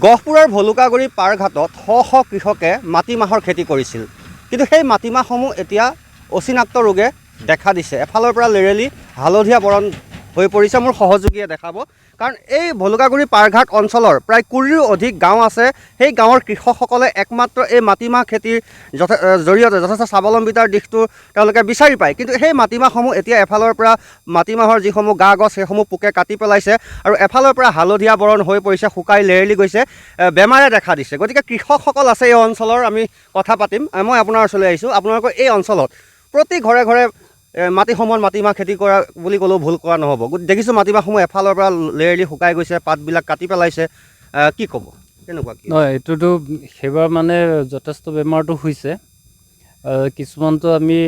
গহপুৰৰ ভলুকাগুৰি পাৰঘাটত শ কৃষকে মাটিমাহৰ খেতি কৰিছিল, কিন্তু সেই মাটিমাহসমূহ এতিয়া অচিনাক্ত ৰোগে দেখা দিছে। এফালৰ পৰা লেৰেলি হালধীয়া বৰণ হৈ পৰিছে। মোৰ সহযোগীয়ে দেখাব, কাৰণ এই ভলুকাগুৰি পাৰঘাট অঞ্চলৰ প্ৰায় 20ৰো অধিক গাঁও আছে। সেই গাঁৱৰ কৃষকসকলে একমাত্ৰ এই মাটিমাহ খেতিৰ জৰিয়তে যথেষ্ট স্বাৱলম্বিতাৰ দিশটো তেওঁলোকে বিচাৰি পায়, কিন্তু সেই মাটিমাহসমূহ এতিয়া এফালৰ পৰা মাটিমাহৰ যিসমূহ গা গছ সেইসমূহ পোকে কাটি পেলাইছে আৰু এফালৰ পৰা হালধীয়া বৰণ হৈ পৰিছে, শুকাই লেৰেলি গৈছে, বেমাৰে দেখা দিছে। গতিকে কৃষকসকল আছে এই অঞ্চলৰ, আমি কথা পাতিম। মই আপোনাৰ ওচৰলৈ আহিছোঁ। আপোনালোকৰ এই অঞ্চলত প্ৰতি ঘৰে ঘৰে মাটিসমূহত মাটিমাহ খেতি কৰা বুলি ক'লেও ভুল কৰা নহ'ব। দেখিছোঁ মাটিমাহসমূহ এফালৰ পৰা লেৰেলি শুকাই গৈছে, পাতবিলাক কাটি পেলাইছে। কি ক'ব, কেনেকুৱা কি? নহয়, এইটোতো সেইবাৰ মানে যথেষ্ট বেমাৰটো হৈছে। কিছুমানটো আমি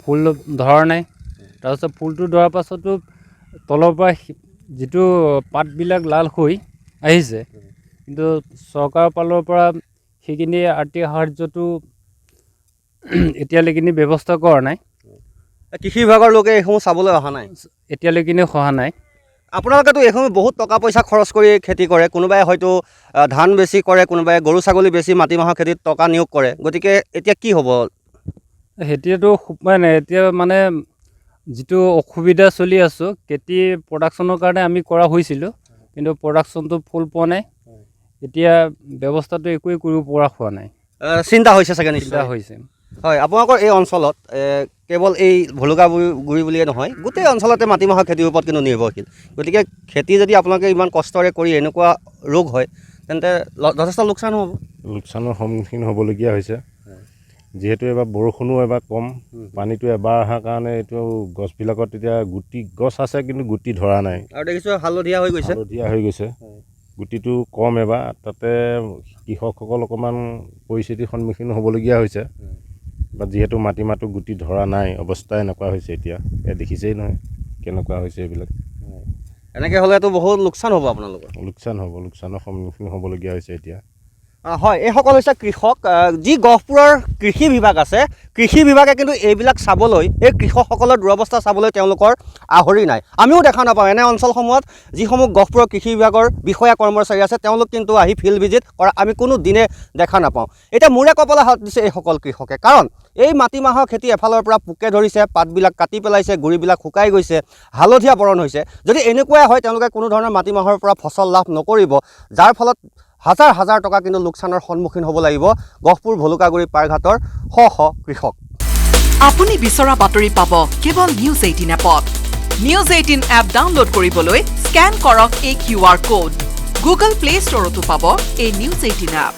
ফুল ধৰা নাই, তাৰপিছত ফুলটো ধৰাৰ পাছতো তলৰ পৰা যিটো পাতবিলাক লাল হৈ আহিছে, কিন্তু চৰকাৰৰ ফালৰ পৰা সেইখিনি আৰ্থিক সাহাৰ্যটো এতিয়ালৈকে ব্যৱস্থা কৰা নাই। কৃষি বিভাগৰ লোকে এইসমূহ চাবলৈ অহা নাই, এতিয়ালৈকে হোৱা নাই। আপোনালোকেতো এইসমূহ বহুত টকা পইচা খৰচ কৰি খেতি কৰে, কোনোবাই হয়তো ধান বেছি কৰে, কোনোবাই গৰু ছাগলী বেছি মাটিমাহৰ খেতিত টকা নিয়োগ কৰে। গতিকে এতিয়া কি হ'ব? সেইটোতো উপায় নাই। এতিয়া মানে যিটো অসুবিধা চলি আছোঁ, খেতি প্ৰডাকশ্যনৰ কাৰণে আমি কৰা হৈছিলোঁ, কিন্তু প্ৰডাকশ্যনটো ফুল পোৱা নাই। এতিয়া ব্যৱস্থাটো একোৱেই কৰিব পৰা হোৱা নাই। চিন্তা হৈছে চাগে? নিশ্চয় হৈছে। হয়, আপোনালোকৰ এই অঞ্চলত কেৱল এই ভলুকাগুৰি বুলিয়ে নহয়, গোটেই অঞ্চলতে মাটিমাহৰ খেতিৰ ওপৰত কিন্তু নিৰ্ভৰশীল। গতিকে খেতি যদি আপোনালোকে ইমান কষ্টৰে কৰি এনেকুৱা ৰোগ হয়, তেন্তে যথেষ্ট লোকচান হ'ব। লোকচানৰ সন্মুখীন হ'বলগীয়া হৈছে, যিহেতু এবাৰ বৰষুণো এবাৰ কম, পানীটো এবাৰ অহাৰ কাৰণে এইটো গছবিলাকত এতিয়া গুটি গছ আছে, কিন্তু গুটি ধৰা নাই। আৰু দেখিছোঁ হালধীয়া হৈ গৈছে। হালধীয়া হৈ গৈছে, গুটিটো কম এবাৰ। তাতে কৃষকসকল অকণমান পৰিস্থিতিৰ সন্মুখীন হ'বলগীয়া হৈছে। বা যিহেতু মাটিমাহটো গুটি ধৰা নাই, অৱস্থা এনেকুৱা হৈছে। এতিয়া দেখিছেই নহয় কেনেকুৱা হৈছে এইবিলাক। এনেকৈ হ'লেতো বহুত লোকচান হ'ব আপোনালোকৰ। লোকচান হ'ব, লোকচানৰ সন্মুখীন হ'বলগীয়া হৈছে এতিয়া। হয়, এইসকল হৈছে কৃষক। যি গহপুৰৰ কৃষি বিভাগ আছে, কৃষি বিভাগে কিন্তু এইবিলাক চাবলৈ, এই কৃষকসকলৰ দুৰৱস্থা চাবলৈ তেওঁলোকৰ আহৰি নাই। আমিও দেখা নাপাওঁ এনে অঞ্চলসমূহত যিসমূহ গহপুৰৰ কৃষি বিভাগৰ বিষয়া কৰ্মচাৰী আছে, তেওঁলোক কিন্তু আহি ফিল্ড ভিজিট কৰা আমি কোনো দিনে দেখা নাপাওঁ। এতিয়া মূৰে কপালে হাত দিছে এইসকল কৃষকে, কাৰণ এই মাটিমাহৰ খেতি এফালৰ পৰা পোকে ধৰিছে, পাতবিলাক কাটি পেলাইছে, গুৰিবিলাক শুকাই গৈছে, হালধীয়া বৰণ হৈছে। যদি এনেকুৱাই হয়, তেওঁলোকে কোনো ধৰণৰ মাটিমাহৰ পৰা ফচল লাভ নকৰিব, যাৰ ফলত হাজাৰ হাজাৰ টকা কিন্তু লোকচানৰ সন্মুখীন হ'ব লাগিব গহপুৰ ভলুকাগুৰি পাৰঘাটৰ শ কৃষক। আপুনি বিচৰা বাতৰি পাব কেৱল নিউজ 18 এপত। নিউজ 18 এপ ডাউনলোড কৰিবলৈ স্কেন কৰক এই QR কোড। গুগল প্লে ষ্টৰতো পাব এই নিউজ 18 এপ।